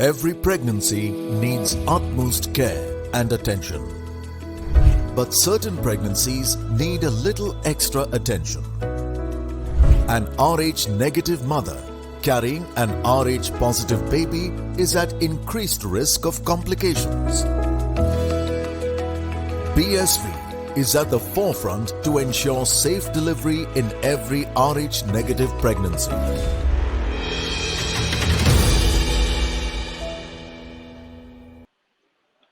Every pregnancy needs utmost care and attention. But certain pregnancies need a little extra attention. An Rh negative mother carrying an Rh positive baby is at increased risk of complications. BSV is at the forefront to ensure safe delivery in every Rh negative pregnancy.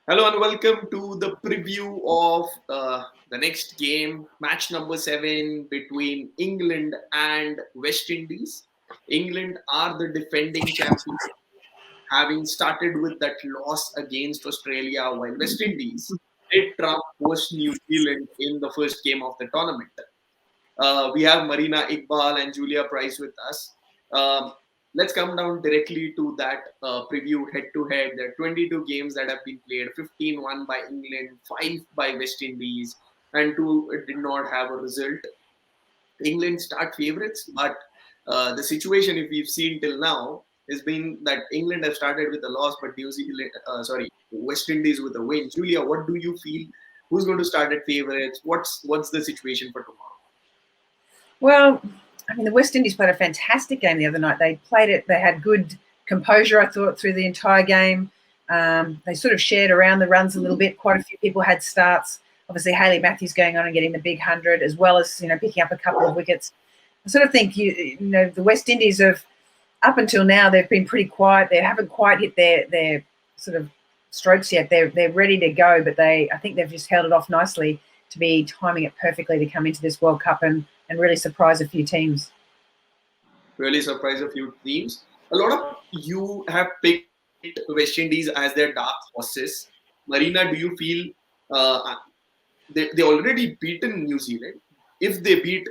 Hello and welcome to the preview of the next game, match number 7 between England and West Indies. England are the defending champions, having started with that loss against Australia, while West Indies did trump host New Zealand in the first game of the tournament. We have Marina Iqbal and Julia Price with us. Let's come down directly to that preview head-to-head. There are 22 games that have been played, 15 won by England, 5 by West Indies, and 2 did not have a result. England start favourites, but the situation, if we've seen till now, has been that England have started with a loss, but West Indies with a win. Julia, what do you feel? Who's going to start at favourites? What's the situation for tomorrow? Well, I mean, the West Indies played a fantastic game the other night. They played it. They had good composure, I thought, through the entire game. They sort of shared around the runs a little bit. Quite a few people had starts. Obviously, Hayley Matthews going on and getting the big 100, as well as picking up a couple of wickets. I sort of think the West Indies have, up until now, they've been pretty quiet. They haven't quite hit their sort of strokes yet. They're ready to go, but I think they've just held it off nicely to be timing it perfectly to come into this World Cup and really surprise a few teams. Really surprise a few teams. A lot of you have picked West Indies as their dark horses. Marina, do you feel they already beaten New Zealand? If they beat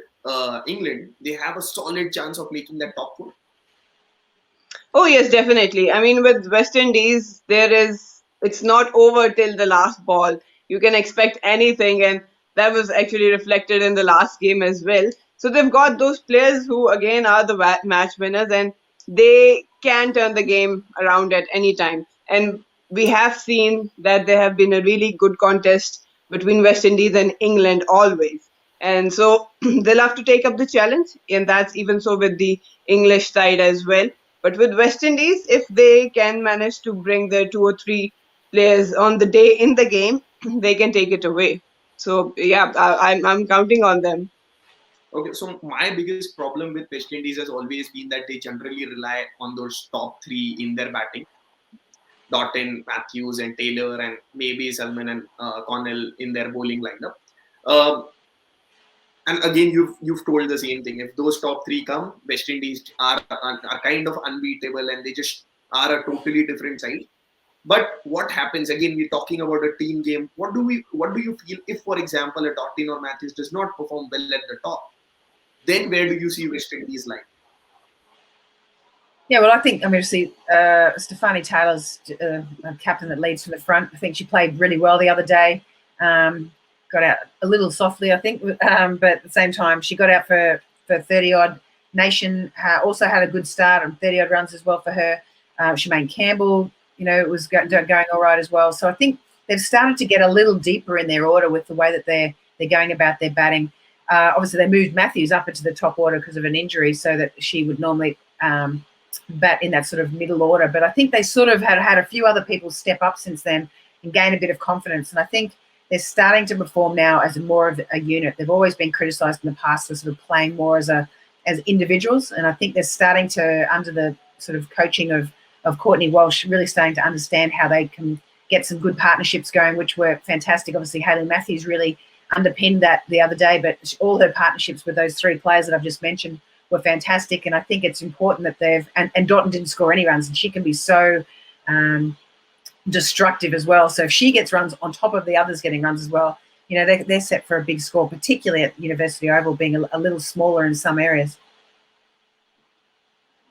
England, they have a solid chance of making that top 4? Oh, yes, definitely. I mean, with West Indies, it's not over till the last ball. You can expect anything, and that was actually reflected in the last game as well. So they've got those players who, again, are the match winners, and they can turn the game around at any time. And we have seen that there have been a really good contest between West Indies and England always. And so they'll have to take up the challenge, and that's even so with the English side as well. But with West Indies, if they can manage to bring their 2 or 3 players on the day in the game, they can take it away. So, yeah, I'm counting on them. Okay, so my biggest problem with West Indies has always been that they generally rely on those top 3 in their batting. Doughton, Matthews and Taylor, and maybe Salman and Connell in their bowling lineup. And again, you've told the same thing. If those top 3 come, West Indies are kind of unbeatable, and they just are a totally different side. But what happens, again, we're talking about a team game. What do you feel if, for example, a Doughton or Matthews does not perform well at the top? Then where do you see West Indies line? Yeah, well, I think, obviously, Stefanie Taylor's a captain that leads from the front. I think she played really well the other day. Got out a little softly, I think, but at the same time, she got out for 30-odd. Nation also had a good start on 30-odd runs as well for her. Shemaine Campbell, it was going all right as well. So I think they've started to get a little deeper in their order with the way that they're going about their batting. Obviously, they moved Matthews up into the top order because of an injury, so that she would normally bat in that sort of middle order. But I think they sort of had a few other people step up since then and gain a bit of confidence. And I think they're starting to perform now as more of a unit. They've always been criticised in the past for sort of playing more as individuals, and I think they're starting to, under the sort of coaching of Courtney Walsh, really starting to understand how they can get some good partnerships going, which were fantastic. Obviously, Hayley Matthews really underpinned that the other day, but all her partnerships with those 3 players that I've just mentioned were fantastic, and I think it's important that and Doughton didn't score any runs, and she can be so destructive as well. So if she gets runs on top of the others getting runs as well, they're set for a big score, particularly at University Oval being a little smaller in some areas.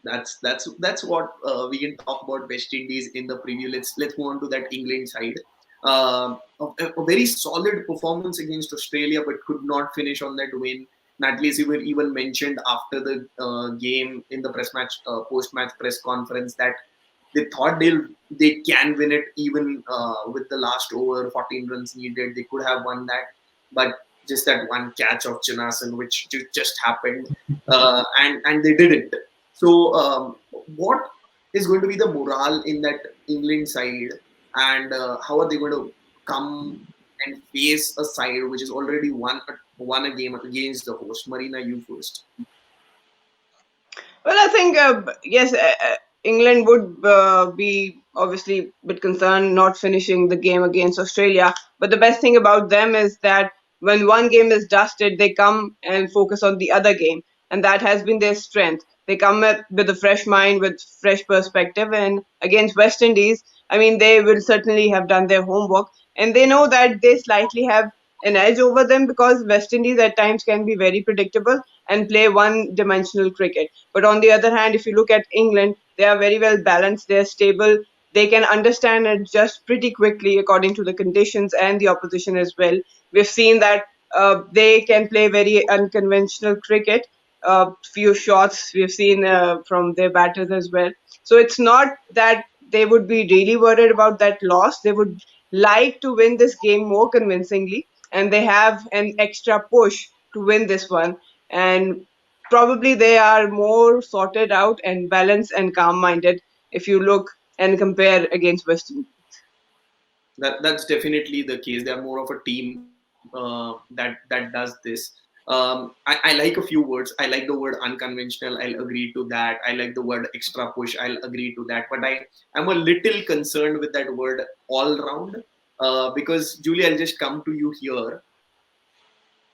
That's what we can talk about West Indies in the preview. Let's move on to that England side. A very solid performance against Australia, but could not finish on that win. Natalie Sewell even mentioned after the game in the post-match press conference that They thought they can win it even with the last over, 14 runs needed. They could have won that, but just that one catch of Chinasan, which just happened, and they didn't. So, what is going to be the morale in that England side, and how are they going to come and face a side which is already won a game against the host? Marina, you first. Well, I think yes, England would be obviously a bit concerned not finishing the game against Australia. But the best thing about them is that when one game is dusted, they come and focus on the other game, and that has been their strength. They come with a fresh mind, with fresh perspective, and against West Indies, I mean, they will certainly have done their homework, and they know that they slightly have an edge over them because West Indies at times can be very predictable and play one-dimensional cricket. But on the other hand, if you look at England, they are very well balanced, they're stable, they can understand and adjust pretty quickly according to the conditions and the opposition as well. We've seen that they can play very unconventional cricket. Few shots we've seen from their batters as well. So it's not that they would be really worried about that loss. They would like to win this game more convincingly, and they have an extra push to win this one. And probably they are more sorted out and balanced and calm minded if you look and compare against West Indies. That's definitely the case. They are more of a team that does this. I like a few words. I like the word unconventional. I'll agree to that. I like the word extra push. I'll agree to that. But I'm a little concerned with that word all round because Julie, I'll just come to you here.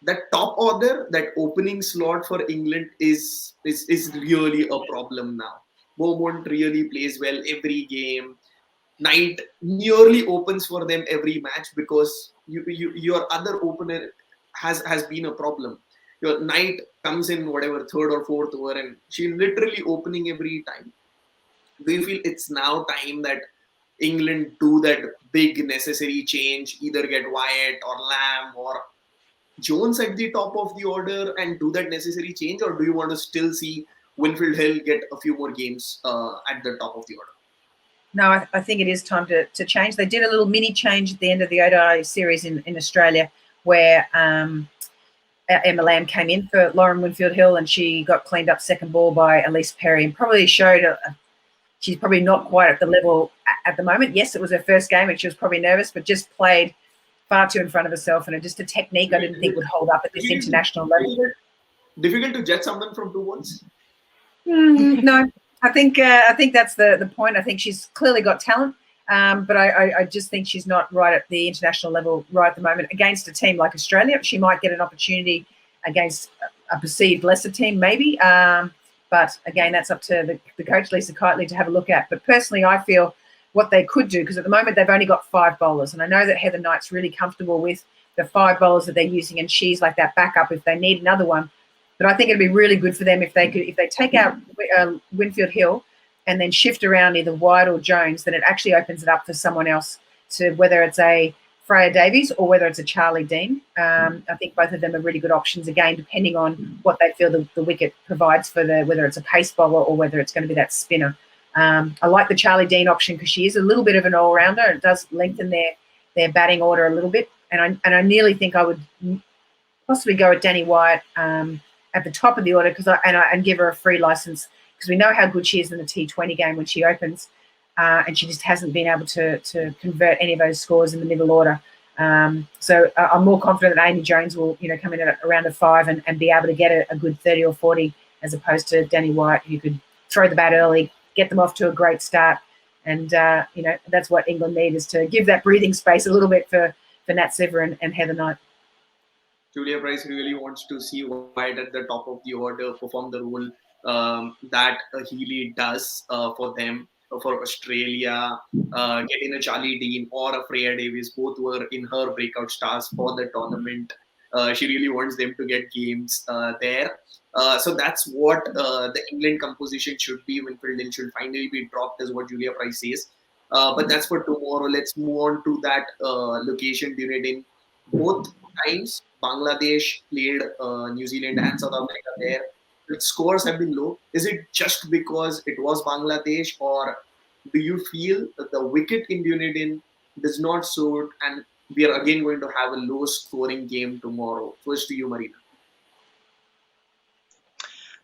That top order, that opening slot for England is really a problem now. Beaumont really plays well every game. Knight nearly opens for them every match because your other opener has been a problem. Your Knight comes in whatever third or fourth over and she literally opening every time. Do you feel it's now time that England do that big necessary change, either get Wyatt or Lamb or Jones at the top of the order and do that necessary change, or do you want to still see Winfield Hill get a few more games at the top of the order? No, I think it is time to change. They did a little mini change at the end of the ODI series in Australia where Emma Lamb came in for Lauren Winfield Hill and she got cleaned up second ball by Elise Perry and probably showed she's probably not quite at the level at the moment. Yes, it was her first game and she was probably nervous, but just played far too in front of herself and just a technique I didn't think would hold up at this international level. Difficult to judge someone from 2 balls? No. I think that's the point. I think she's clearly got talent, but I just think she's not right at the international level right at the moment. Against a team like Australia, she might get an opportunity against a perceived lesser team, maybe. But again, that's up to the coach, Lisa Kiteley, to have a look at. But personally, I feel what they could do, because at the moment they've only got 5 bowlers, and I know that Heather Knight's really comfortable with the 5 bowlers that they're using, and she's like that backup if they need another one. But I think it'd be really good for them if they take out Winfield Hill and then shift around either Wyatt or Jones, then it actually opens it up for someone else to, whether it's a Freya Davies or whether it's a Charlie Dean. I think both of them are really good options, again, depending on what they feel the wicket provides for whether it's a pace bowler or whether it's going to be that spinner. I like the Charlie Dean option because she is a little bit of an all-rounder. It does lengthen their batting order a little bit. And I nearly think I would possibly go at Danny Wyatt at the top of the order and give her a free license because we know how good she is in the T20 game when she opens, and she just hasn't been able to convert any of those scores in the middle order. So I'm more confident that Amy Jones will come in at around a 5 and be able to get a good 30 or 40 as opposed to Danny Wyatt, who could throw the bat early, get them off to a great start, and that's what England need, is to give that breathing space a little bit for Nat Sever and Heather Knight. Julia Price really wants to see Wyatt at the top of the order perform the role that Healy does for them, for Australia, getting a Charlie Dean or a Freya Davies. Both were in her breakout stars for the tournament. She really wants them to get games there. So that's what the England composition should be. Winfield Hill should finally be dropped, is what Julia Price says. But that's for tomorrow. Let's move on to that location, Dunedin. Both times Bangladesh played New Zealand and South Africa there. The scores have been low. Is it just because it was Bangladesh, or do you feel that the wicket in Dunedin does not suit, and we are again going to have a low scoring game tomorrow? First to you, Marina.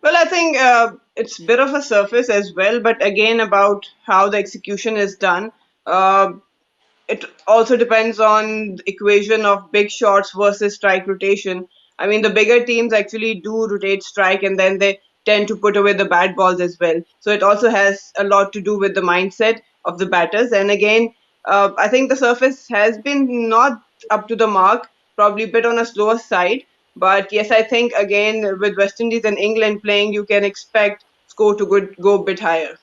Well, I think it's a bit of a surface as well, but again, about how the execution is done. Uh, it also depends on the equation of big shots versus strike rotation. I mean, the bigger teams actually do rotate strike and then they tend to put away the bad balls as well. So it also has a lot to do with the mindset of the batters. And again, I think the surface has been not up to the mark, probably a bit on a slower side. But yes, I think again with West Indies and England playing, you can expect score to go a bit higher.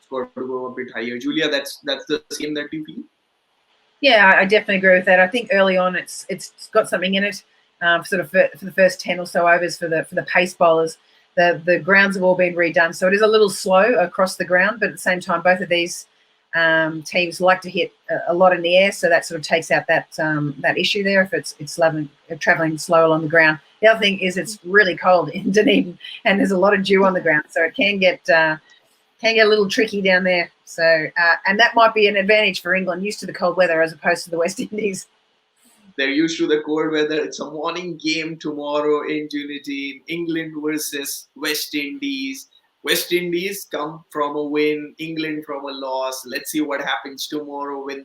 Score to go a bit higher. Julia, that's the same that you feel? Yeah, I definitely agree with that. I think early on it's got something in it, sort of for the first 10 or so overs for the pace bowlers. The grounds have all been redone, so it is a little slow across the ground. But at the same time, both of these teams like to hit a lot in the air, so that sort of takes out that issue there if it's traveling slow along the ground. The other thing is it's really cold in Dunedin, and there's a lot of dew on the ground, so it can get a little tricky down there. So, and that might be an advantage for England, used to the cold weather as opposed to the West Indies. They're used to the cold weather. It's a morning game tomorrow in Dunedin. England versus West Indies. West Indies come from a win, England from a loss. Let's see what happens tomorrow when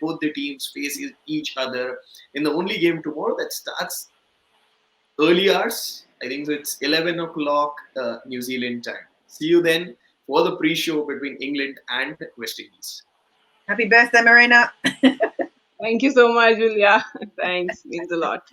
both the teams face each other in the only game tomorrow that starts early hours. I think so it's 11 o'clock New Zealand time. See you then for the pre-show between England and West Indies. Happy birthday, Marina. Thank you so much, Julia. Thanks. Means a lot.